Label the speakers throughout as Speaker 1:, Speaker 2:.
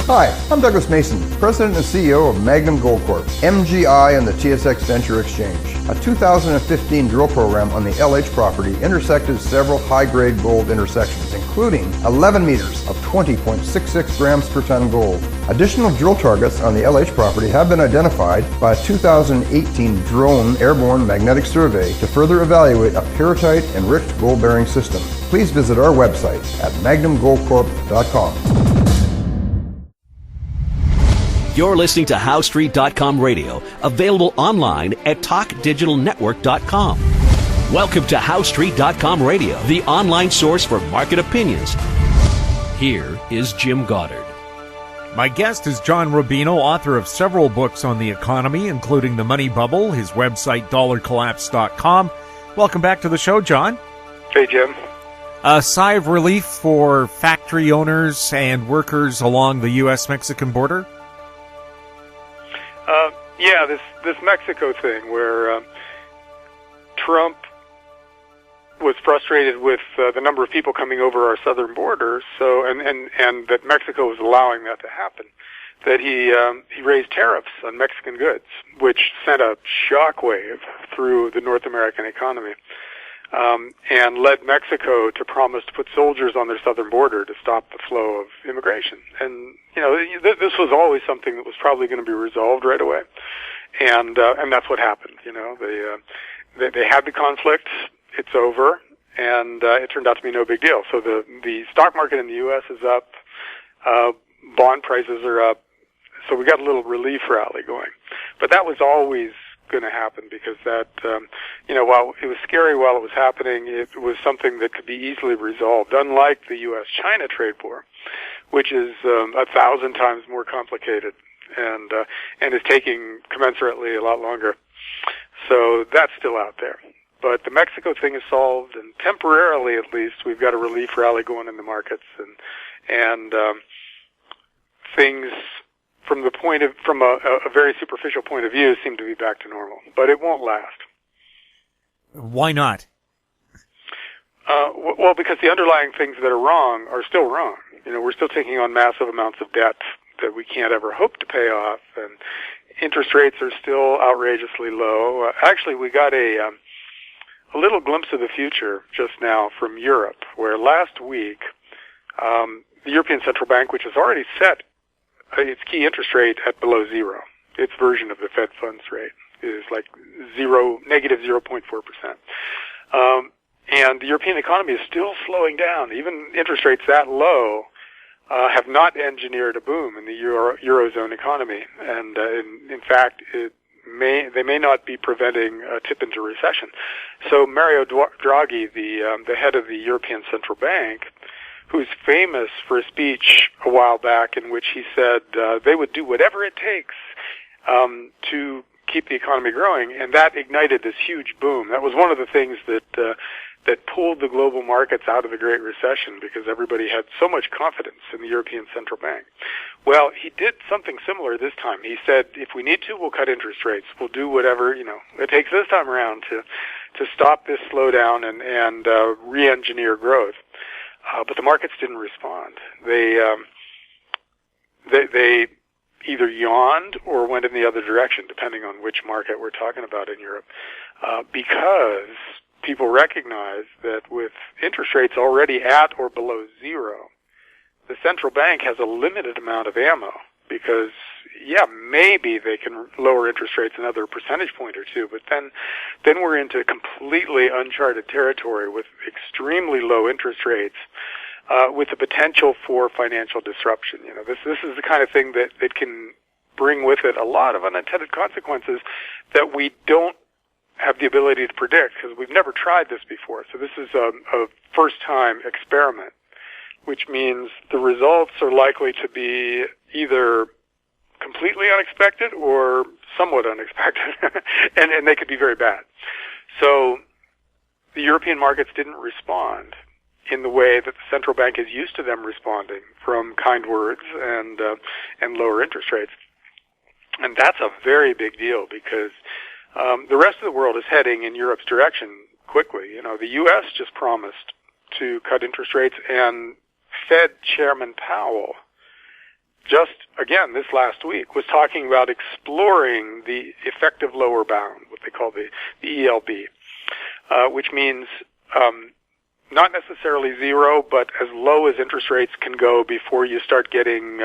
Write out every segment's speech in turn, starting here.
Speaker 1: Hi, I'm Douglas Mason, President and CEO of Magnum Gold Corp, MGI, and the TSX Venture Exchange. A 2015 drill program on the LH property intersected several high-grade gold intersections, including 11 meters of 20.66 grams per ton gold. Additional drill targets on the LH property have been identified by a 2018 drone airborne magnetic survey to further evaluate a pyrrhotite-enriched gold-bearing system. Please visit our website at magnumgoldcorp.com.
Speaker 2: You're listening to HowStreet.com radio, available online at TalkDigitalNetwork.com. Welcome to HowStreet.com radio, the online source for market opinions. Here is Jim Goddard.
Speaker 3: My guest is John Rubino, author of several books on the economy, including The Money Bubble, his website, dollarcollapse.com. Welcome back to the show, John.
Speaker 4: Hey, Jim.
Speaker 3: A sigh of relief for factory owners and workers along the U.S.-Mexican border?
Speaker 4: Yeah, this Mexico thing where Trump was frustrated with the number of people coming over our southern border, and that Mexico was allowing that to happen, that he raised tariffs on Mexican goods, which sent a shockwave through the North American economy, and led Mexico to promise to put soldiers on their southern border to stop the flow of immigration. And this was always something that was probably going to be resolved right away, and that's what happened. They had the conflict. It's over, and it turned out to be no big deal. So the stock market in the U.S. is up, bond prices are up, so we got a little relief rally going. But that was always going to happen because that, while it was scary while it was happening, it was something that could be easily resolved, unlike the U.S.-China trade war, which is 1,000 times more complicated and is taking commensurately a lot longer. So that's still out there. But the Mexico thing is solved, and temporarily at least, we've got a relief rally going in the markets, and things from a very superficial point of view seem to be back to normal. But it won't last.
Speaker 3: Why not?
Speaker 4: Well, because the underlying things that are wrong are still wrong. We're still taking on massive amounts of debt that we can't ever hope to pay off, and interest rates are still outrageously low. Actually, we got a little glimpse of the future just now from Europe, where last week the European Central Bank, which has already set its key interest rate at below zero, its version of the Fed funds rate is like negative 0.4%. And the European economy is still slowing down. Even interest rates that low have not engineered a boom in the Eurozone economy. And in fact, they may not be preventing a tip into recession. So Mario Draghi, the head of the European Central Bank, who's famous for a speech a while back in which he said they would do whatever it takes to keep the economy growing, and that ignited this huge boom. That was one of the things that pulled the global markets out of the Great Recession, because everybody had so much confidence in the European Central Bank. Well, he did something similar this time. He said, if we need to, we'll cut interest rates. We'll do whatever, it takes this time around to stop this slowdown and re-engineer growth. But the markets didn't respond. They either yawned or went in the other direction, depending on which market we're talking about in Europe, because people recognize that with interest rates already at or below zero, the central bank has a limited amount of ammo, because, maybe they can lower interest rates another percentage point or two, but then we're into completely uncharted territory with extremely low interest rates, with the potential for financial disruption. This is the kind of thing that can bring with it a lot of unintended consequences that we don't have the ability to predict, because we've never tried this before. So this is a first-time experiment, which means the results are likely to be either completely unexpected or somewhat unexpected, and they could be very bad. So the European markets didn't respond in the way that the central bank is used to them responding, from kind words and lower interest rates. And that's a very big deal, because the rest of the world is heading in Europe's direction quickly. The U.S. just promised to cut interest rates, and Fed Chairman Powell just, again, this last week, was talking about exploring the effective lower bound, what they call the ELB, which means not necessarily zero, but as low as interest rates can go before you start getting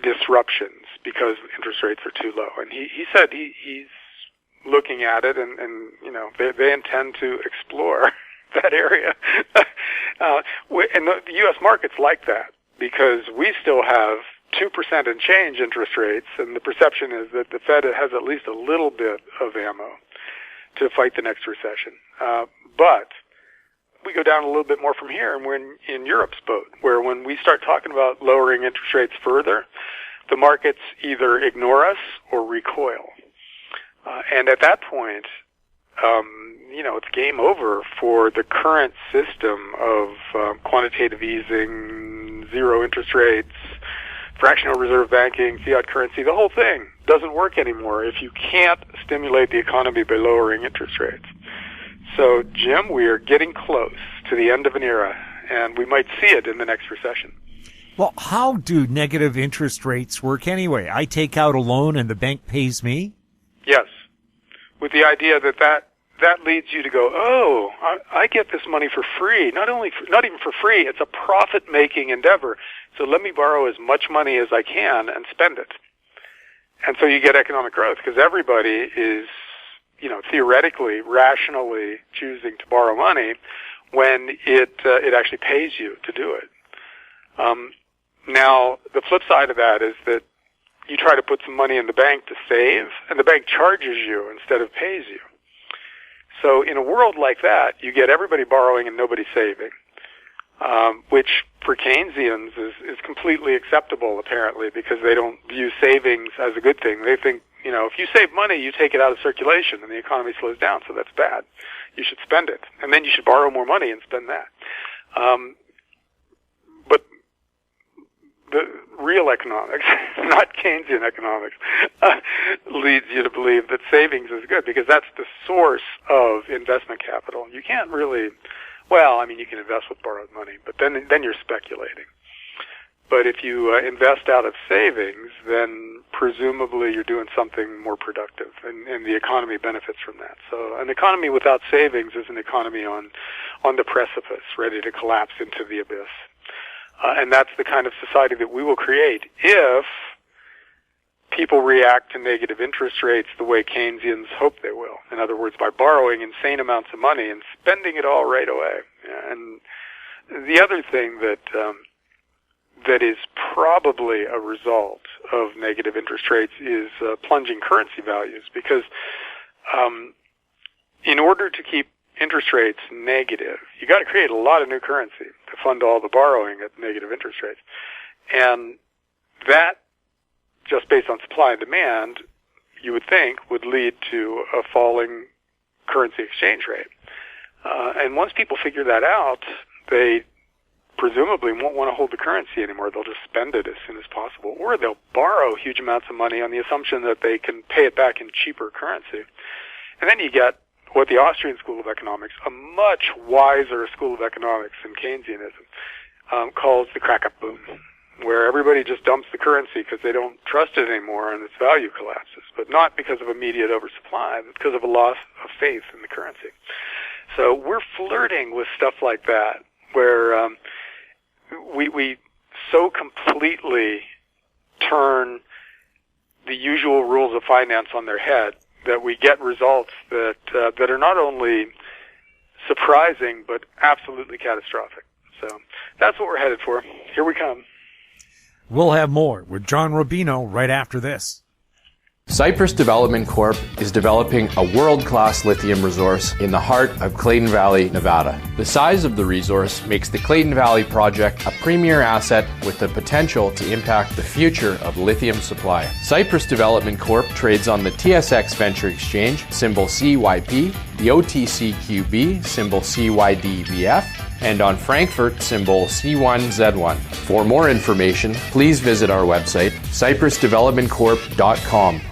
Speaker 4: disruptions because interest rates are too low. And he said he's looking at it, and they intend to explore that area. And the U.S. markets like that because we still have 2% and change interest rates, and the perception is that the Fed has at least a little bit of ammo to fight the next recession. But we go down a little bit more from here, and we're in Europe's boat, where when we start talking about lowering interest rates further, the markets either ignore us or recoil. And at that point, it's game over for the current system of quantitative easing, zero interest rates, fractional reserve banking, fiat currency. The whole thing doesn't work anymore if you can't stimulate the economy by lowering interest rates. So, Jim, we are getting close to the end of an era, and we might see it in the next recession.
Speaker 3: Well, how do negative interest rates work anyway? I take out a loan and the bank pays me?
Speaker 4: Yes, with the idea that leads you to go, oh, I get this money for free. Not even for free, it's a profit-making endeavor. So let me borrow as much money as I can and spend it. And so you get economic growth because everybody is, theoretically, rationally choosing to borrow money when it actually pays you to do it. Now, the flip side of that is that you try to put some money in the bank to save, and the bank charges you instead of pays you. So in a world like that, you get everybody borrowing and nobody saving, which for Keynesians is completely acceptable, apparently, because they don't view savings as a good thing. They think, if you save money, you take it out of circulation and the economy slows down, so that's bad. You should spend it. And then you should borrow more money and spend that. But the real economics, not Keynesian economics, leads you to believe that savings is good because that's the source of investment capital. You can't really, you can invest with borrowed money, but then you're speculating. But if you invest out of savings, then presumably you're doing something more productive, and the economy benefits from that. So an economy without savings is an economy on the precipice, ready to collapse into the abyss. And that's the kind of society that we will create if people react to negative interest rates the way Keynesians hope they will. In other words, by borrowing insane amounts of money and spending it all right away. And the other thing that is probably a result of negative interest rates is plunging currency values, because in order to keep interest rates negative, you got to create a lot of new currency to fund all the borrowing at negative interest rates. And that, just based on supply and demand, you would think would lead to a falling currency exchange rate. And once people figure that out, they presumably won't want to hold the currency anymore. They'll just spend it as soon as possible. Or they'll borrow huge amounts of money on the assumption that they can pay it back in cheaper currency. And then you get what the Austrian School of Economics, a much wiser school of economics than Keynesianism, calls the crack-up boom, where everybody just dumps the currency because they don't trust it anymore and its value collapses, but not because of immediate oversupply, but because of a loss of faith in the currency. So we're flirting with stuff like that, where we so completely turn the usual rules of finance on their head that we get results that are not only surprising but absolutely catastrophic. So that's what we're headed for. Here we come.
Speaker 3: We'll have more with John Rubino right after this.
Speaker 5: Cypress Development Corp. is developing a world-class lithium resource in the heart of Clayton Valley, Nevada. The size of the resource makes the Clayton Valley project a premier asset with the potential to impact the future of lithium supply. Cypress Development Corp. trades on the TSX Venture Exchange, symbol CYP, the OTCQB, symbol CYDVF, and on Frankfurt, symbol C1Z1. For more information, please visit our website, cypressdevelopmentcorp.com.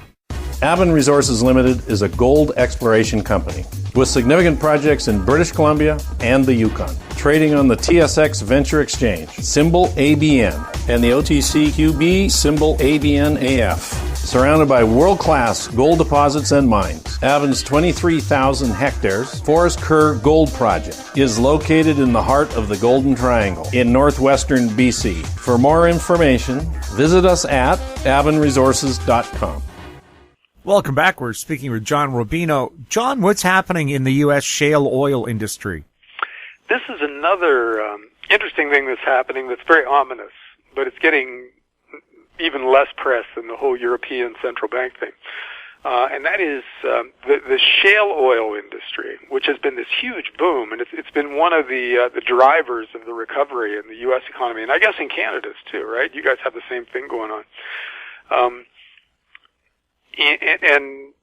Speaker 6: Avon Resources Limited is a gold exploration company. with significant projects in British Columbia and the Yukon. Trading on the TSX Venture Exchange, symbol ABN, and the OTCQB, symbol ABNAF. Surrounded by world-class gold deposits and mines, Avon's 23,000 hectares Forest Kerr Gold Project is located in the heart of the Golden Triangle in northwestern BC. For more information, visit us at avonresources.com.
Speaker 3: Welcome back. We're speaking with John Rubino. John, what's happening in the U.S. shale oil industry?
Speaker 4: This is another interesting thing that's happening that's very ominous, but it's getting even less press than the whole European central bank thing. And that is the shale oil industry, which has been this huge boom, and it's been one of the drivers of the recovery in the U.S. economy, and I guess in Canada's too, right? You guys have the same thing going on. And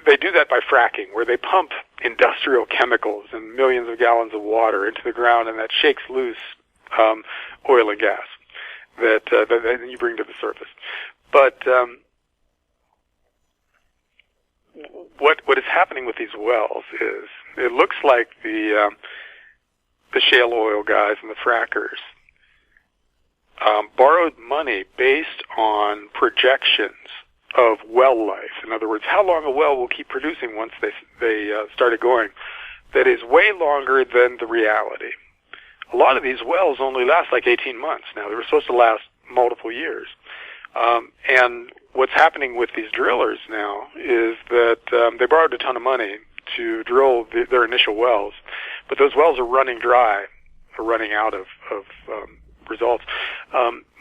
Speaker 4: they do that by fracking, where they pump industrial chemicals and millions of gallons of water into the ground, and that shakes loose oil and gas that you bring to the surface. But what is happening with these wells is it looks like the shale oil guys and the frackers borrowed money based on projections of well life. In other words, how long a well will keep producing once they started going. That is way longer than the reality. A lot of these wells only last like 18 months now. They were supposed to last multiple years. And what's happening with these drillers now is that they borrowed a ton of money to drill their initial wells, but those wells are running dry, or running out of results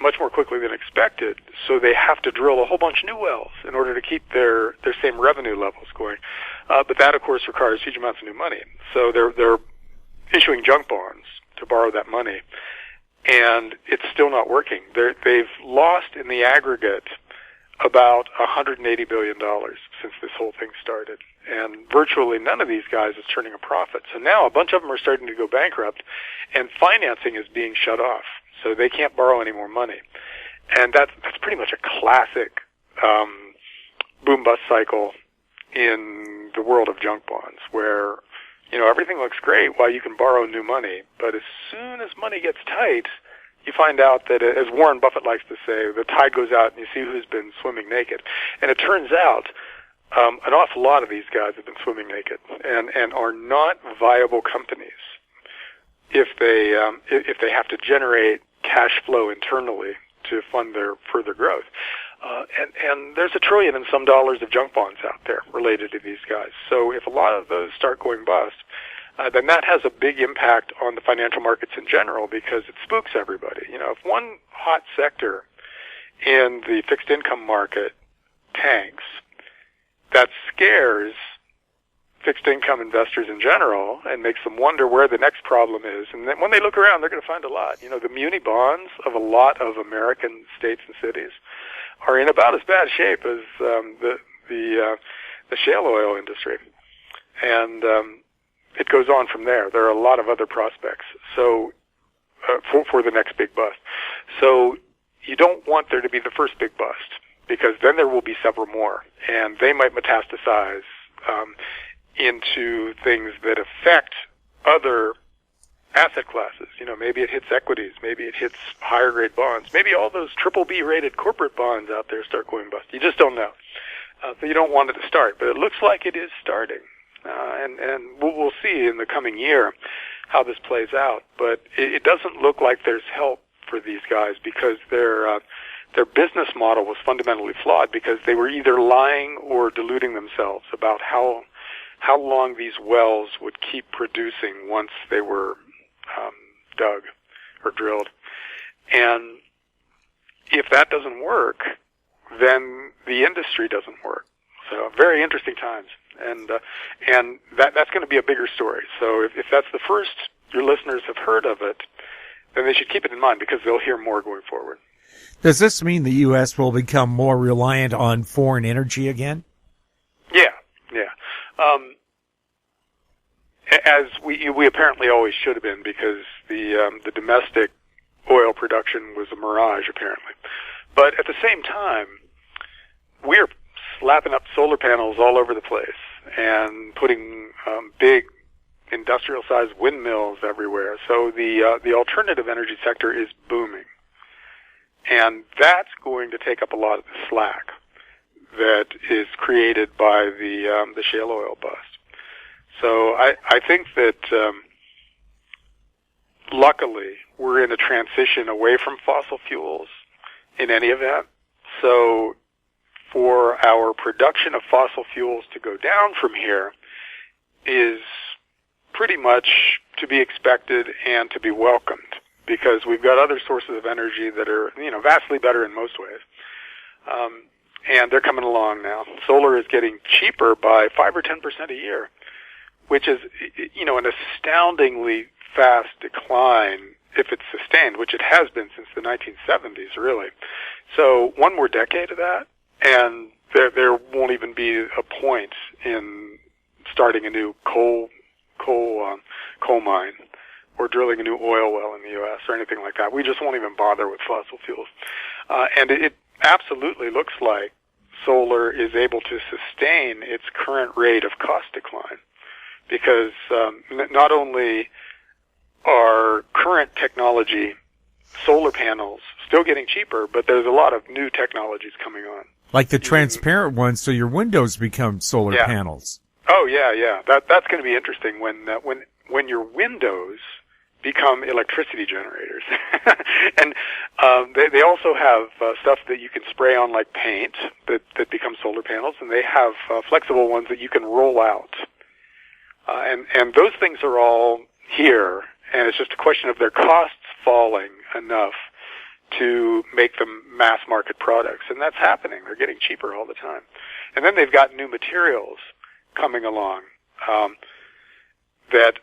Speaker 4: much more quickly than expected, so they have to drill a whole bunch of new wells in order to keep their same revenue levels going. But that, of course, requires huge amounts of new money. So they're issuing junk bonds to borrow that money, and it's still not working. They've lost in the aggregate about $180 billion since this whole thing started, and virtually none of these guys is turning a profit. So now a bunch of them are starting to go bankrupt, and financing is being shut off, so they can't borrow any more money. And that's pretty much a classic boom-bust cycle in the world of junk bonds, where everything looks great while you can borrow new money, but as soon as money gets tight, you find out that, as Warren Buffett likes to say, the tide goes out and you see who's been swimming naked. And it turns out an awful lot of these guys have been swimming naked and are not viable companies if they have to generate cash flow internally to fund their further growth. And there's $1 trillion and some dollars of junk bonds out there related to these guys. So if a lot of those start going bust, then that has a big impact on the financial markets in general, because it spooks everybody. If one hot sector in the fixed income market tanks, that scares fixed income investors in general and makes them wonder where the next problem is. And then when they look around, they're going to find a lot. The muni bonds of a lot of American states and cities are in about as bad shape as the shale oil industry. And it goes on from there. There are a lot of other prospects for the next big bust. So you don't want there to be the first big bust, because then there will be several more, and they might metastasize into things that affect other asset classes. Maybe it hits equities, maybe it hits higher grade bonds, maybe all those BBB rated corporate bonds out there start going bust. You just don't know. So you don't want it to start, but it looks like it is starting. And we'll see in the coming year how this plays out. But it doesn't look like there's help for these guys, because their business model was fundamentally flawed, because they were either lying or deluding themselves about how long these wells would keep producing once they were dug or drilled. And if that doesn't work, then the industry doesn't work. So very interesting times. And that's going to be a bigger story. So if that's the first your listeners have heard of it, then they should keep it in mind, because they'll hear more going forward.
Speaker 3: Does this mean the U.S. will become more reliant on foreign energy again?
Speaker 4: Yeah. As we apparently always should have been, because the domestic oil production was a mirage, apparently. But at the same time, we're slapping up solar panels all over the place and putting big industrial-sized windmills everywhere. So the alternative energy sector is booming. And that's going to take up a lot of the slack that is created by the shale oil bust. So I think that luckily we're in a transition away from fossil fuels in any event. So for our production of fossil fuels to go down from here is pretty much to be expected and to be welcomed, because we've got other sources of energy that are, vastly better in most ways. And they're coming along now. Solar is getting cheaper by 5 or 10% a year, which is, an astoundingly fast decline if it's sustained, which it has been since the 1970s, really. So one more decade of that, and there won't even be a point in starting a new coal mine or drilling a new oil well in the U.S. or anything like that. We just won't even bother with fossil fuels. And it absolutely looks like solar is able to sustain its current rate of cost decline, because not only are current technology solar panels still getting cheaper, but there's a lot of new technologies coming on.
Speaker 3: Like the transparent ones, so your windows become solar panels. Oh,
Speaker 4: yeah. That's going to be interesting when your windows become electricity generators. And they also have stuff that you can spray on like paint that becomes solar panels, and they have flexible ones that you can roll out. And those things are all here, and it's just a question of their costs falling enough to make them mass market products. And that's happening. They're getting cheaper all the time. And then they've got new materials coming along that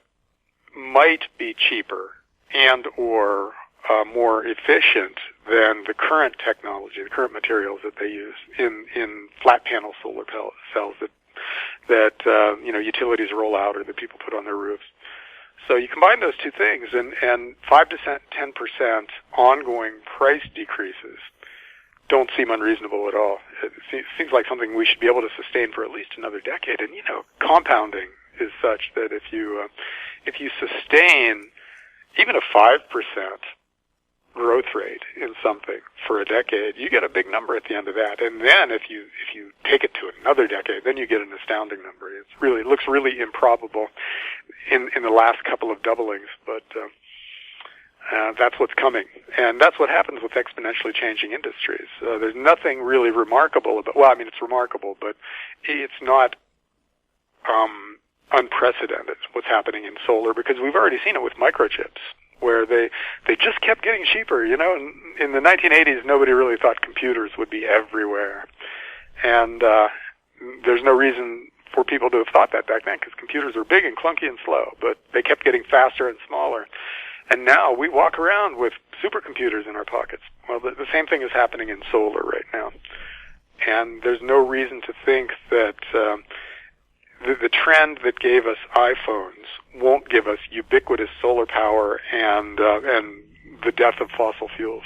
Speaker 4: might be cheaper and or more efficient than the current technology, the current materials that they use in flat panel solar cells that utilities roll out or that people put on their roofs. So you combine those two things, and 5 to 10% ongoing price decreases don't seem unreasonable at all. It seems like something we should be able to sustain for at least another decade. And compounding is such that if you sustain even a 5% growth rate in something for a decade, you get a big number at the end of that. And then if you take it to another decade, then you get an astounding number. It looks really improbable in the last couple of doublings, but that's what's coming. And that's what happens with exponentially changing industries. There's nothing really remarkable about, it's remarkable, but it's not unprecedented what's happening in solar, because we've already seen it with microchips, where they just kept getting cheaper. In the 1980s, nobody really thought computers would be everywhere. And there's no reason for people to have thought that back then, because computers were big and clunky and slow, but they kept getting faster and smaller. And now we walk around with supercomputers in our pockets. Well, the same thing is happening in solar right now. And there's no reason to think that the trend that gave us iPhones won't give us ubiquitous solar power and the death of fossil fuels.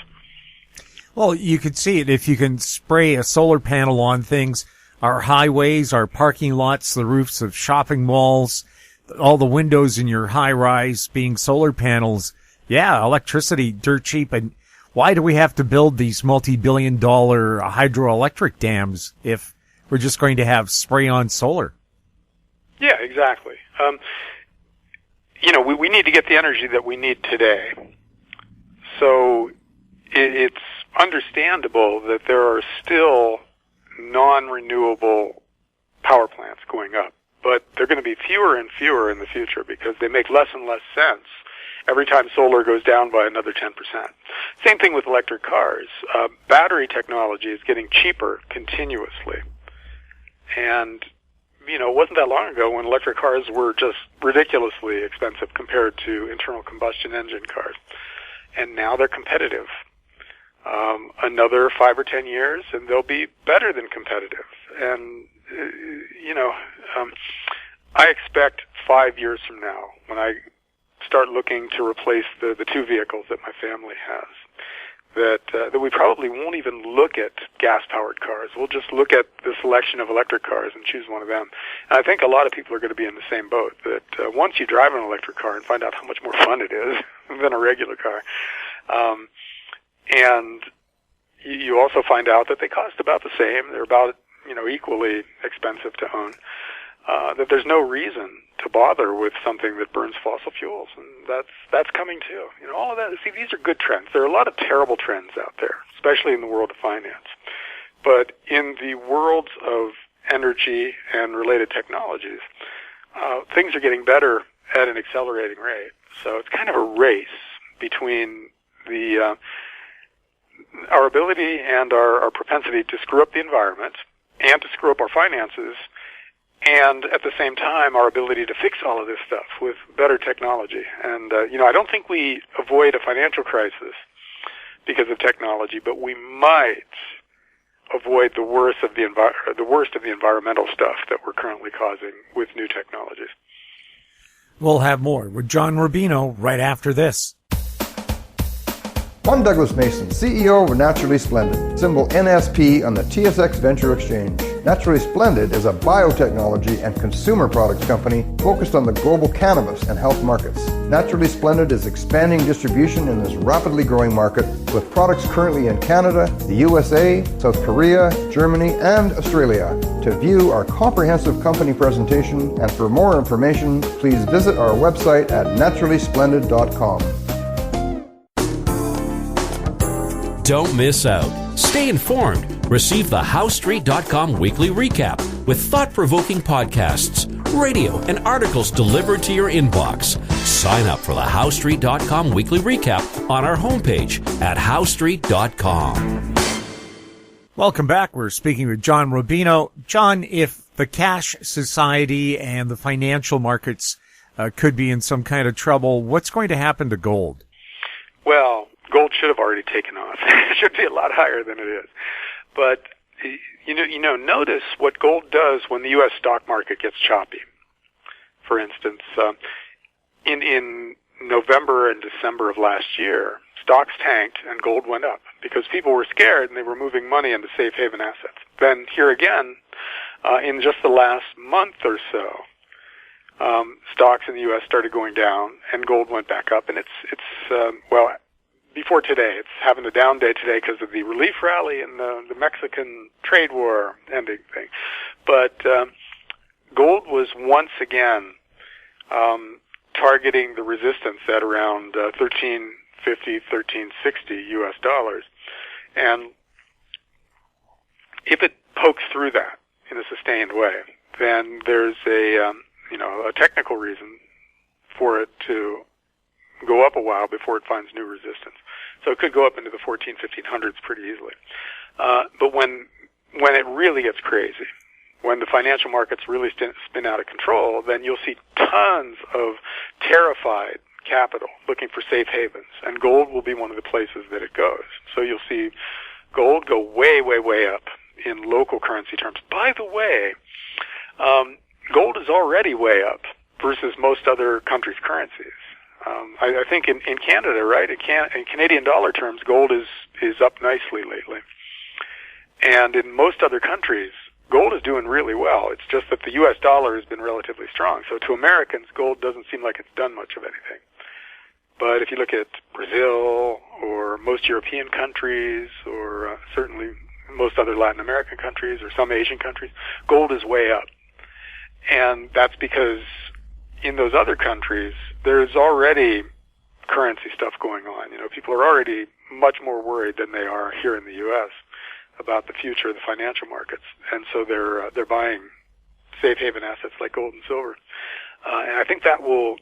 Speaker 3: Well, you could see it if you can spray a solar panel on things, our highways, our parking lots, the roofs of shopping malls, all the windows in your high-rise being solar panels. Yeah, electricity, dirt cheap. And why do we have to build these multi-billion-dollar hydroelectric dams if we're just going to have spray-on solar?
Speaker 4: Yeah, exactly. We need to get the energy that we need today. So it's understandable that there are still non-renewable power plants going up, but they're going to be fewer and fewer in the future because they make less and less sense every time solar goes down by another 10%. Same thing with electric cars. Battery technology is getting cheaper continuously. And it wasn't that long ago when electric cars were just ridiculously expensive compared to internal combustion engine cars. And now they're competitive. Another 5 or 10 years, and they'll be better than competitive. And, I expect 5 years from now, when I start looking to replace the two vehicles that my family has, that we probably won't even look at gas-powered cars. We'll just look at the selection of electric cars and choose one of them. And I think a lot of people are going to be in the same boat, that once you drive an electric car and find out how much more fun it is than a regular car, and you also find out that they cost about the same. They're about, equally expensive to own. That there's no reason to bother with something that burns fossil fuels, and that's coming too. All of that. See, these are good trends. There are a lot of terrible trends out there, especially in the world of finance. But in the worlds of energy and related technologies, things are getting better at an accelerating rate. So it's kind of a race between our ability and our propensity to screw up the environment and to screw up our finances, and at the same time, our ability to fix all of this stuff with better technology. And, I don't think we avoid a financial crisis because of technology, but we might avoid the worst of the environmental stuff that we're currently causing with new technologies.
Speaker 3: We'll have more with John Rubino right after this.
Speaker 1: I'm Douglas Mason, CEO of Naturally Splendid, symbol NSP on the TSX Venture Exchange. Naturally Splendid is a biotechnology and consumer products company focused on the global cannabis and health markets. Naturally Splendid is expanding distribution in this rapidly growing market with products currently in Canada, the USA, South Korea, Germany, and Australia. To view our comprehensive company presentation and for more information, please visit our website at naturallysplendid.com.
Speaker 2: Don't miss out. Stay informed. Receive the HowStreet.com weekly recap with thought-provoking podcasts, radio, and articles delivered to your inbox. Sign up for the HowStreet.com weekly recap on our homepage at HowStreet.com.
Speaker 3: Welcome back. We're speaking with John Rubino. John, if the cash society and the financial markets could be in some kind of trouble, what's going to happen to gold?
Speaker 4: Well, gold should have already taken off. It should be a lot higher than it is. But, notice what gold does when the U.S. stock market gets choppy. For instance, in November and December of last year, stocks tanked and gold went up because people were scared and they were moving money into safe haven assets. Then here again, in just the last month or so, stocks in the U.S. started going down and gold went back up. And before today, it's having a down day today because of the relief rally and the Mexican trade war ending thing. But gold was once again targeting the resistance at around $13.50, $13.60 U.S. dollars. And if it pokes through that in a sustained way, then there's a technical reason for it to go up a while before it finds new resistance. So it could go up into the 1500s pretty easily. But when it really gets crazy, when the financial markets really spin out of control, then you'll see tons of terrified capital looking for safe havens, and gold will be one of the places that it goes. So you'll see gold go way, way, way up in local currency terms. By the way, gold is already way up versus most other countries' currencies. I think in Canada, right, in Canadian dollar terms, gold is up nicely lately. And in most other countries, gold is doing really well. It's just that the U.S. dollar has been relatively strong. So to Americans, gold doesn't seem like it's done much of anything. But if you look at Brazil or most European countries or certainly most other Latin American countries or some Asian countries, gold is way up. And that's because in those other countries, there's already currency stuff going on. People are already much more worried than they are here in the U.S. about the future of the financial markets, and so they're buying safe haven assets like gold and silver. And I think that'll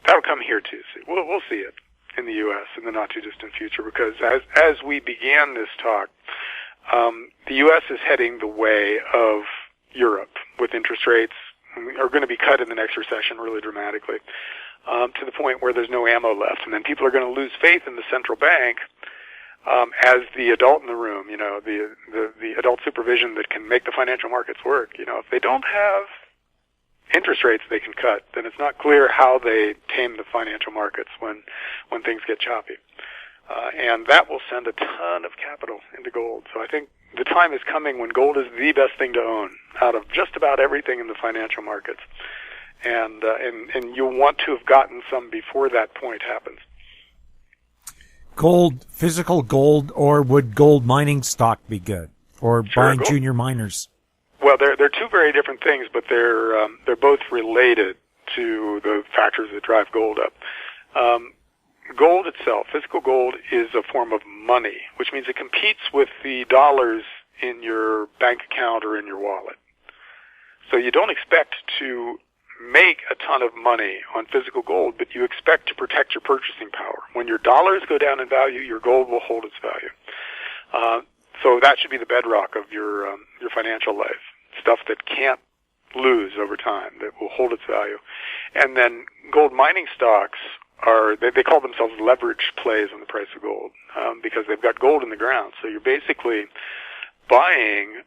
Speaker 4: come here too. We'll see it in the U.S. in the not too distant future, because as we began this talk, the U.S. is heading the way of Europe with interest rates are going to be cut in the next recession really dramatically, to the point where there's no ammo left. And then people are going to lose faith in the central bank as the adult in the room, the adult supervision that can make the financial markets work. If they don't have interest rates they can cut, then it's not clear how they tame the financial markets when things get choppy. And that will send a ton of capital into gold. So I think the time is coming when gold is the best thing to own out of just about everything in the financial markets. And you'll want to have gotten some before that point happens.
Speaker 3: Gold, physical gold, or would gold mining stock be good? Or
Speaker 4: Sure,
Speaker 3: buying
Speaker 4: gold.
Speaker 3: junior miners?
Speaker 4: Well, they're two very different things, but they're both related to the factors that drive gold up. Gold itself, physical gold, is a form of money, which means it competes with the dollars in your bank account or in your wallet. So you don't expect to make a ton of money on physical gold, but you expect to protect your purchasing power. When your dollars go down in value, your gold will hold its value. So that should be the bedrock of your financial life, stuff that can't lose over time, that will hold its value. And then gold mining stocks they call themselves leverage plays on the price of gold, because they've got gold in the ground. So you're basically buying,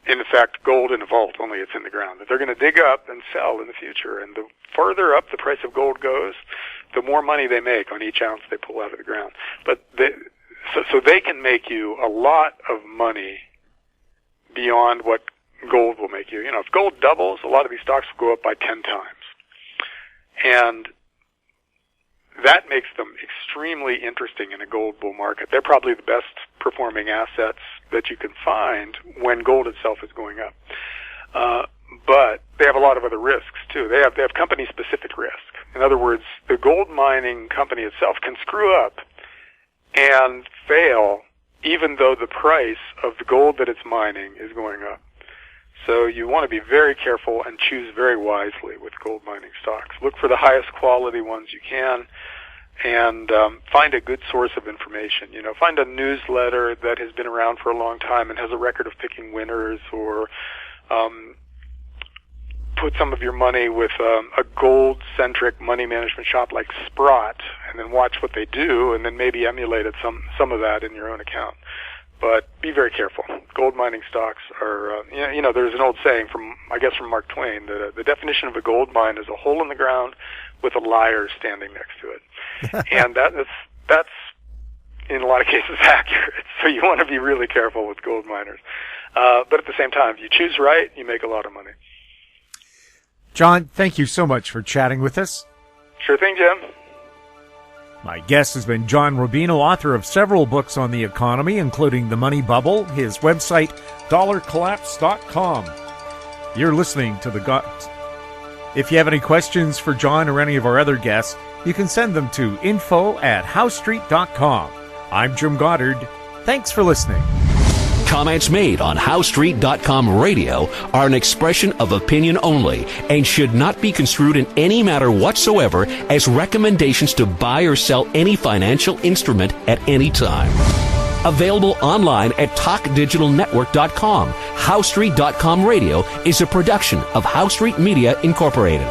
Speaker 4: in effect, gold in a vault, only it's in the ground, that they're going to dig up and sell in the future. And the further up the price of gold goes, the more money they make on each ounce they pull out of the ground. But so they can make you a lot of money beyond what gold will make you. You know, if gold doubles, a lot of these stocks will go up by 10 times. And that makes them extremely interesting in a gold bull market. They're probably the best performing assets that you can find when gold itself is going up. But they have a lot of other risks too. They have company specific risk. In other words, the gold mining company itself can screw up and fail even though the price of the gold that it's mining is going up. So you want to be very careful and choose very wisely with gold mining stocks. Look for the highest quality ones you can, and find a good source of information. You know, find a newsletter that has been around for a long time and has a record of picking winners, or put some of your money with a gold-centric money management shop like Sprott, and then watch what they do, and then maybe emulate some of that in your own account. But be very careful. Gold mining stocks are, you know, there's an old saying from Mark Twain, that the definition of a gold mine is a hole in the ground with a liar standing next to it. And that's in a lot of cases accurate. So you want to be really careful with gold miners. But at the same time, if you choose right, you make a lot of money.
Speaker 3: John, thank you so much for chatting with us.
Speaker 4: Sure thing, Jim.
Speaker 3: My guest has been John Rubino, author of several books on the economy, including The Money Bubble, his website, dollarcollapse.com. You're listening to If you have any questions for John or any of our other guests, you can send them to info@howstreet.com. I'm Jim Goddard. Thanks for listening.
Speaker 2: Comments made on HowStreet.com radio are an expression of opinion only and should not be construed in any matter whatsoever as recommendations to buy or sell any financial instrument at any time. Available online at TalkDigitalNetwork.com. HowStreet.com radio is a production of HowStreet Media Incorporated.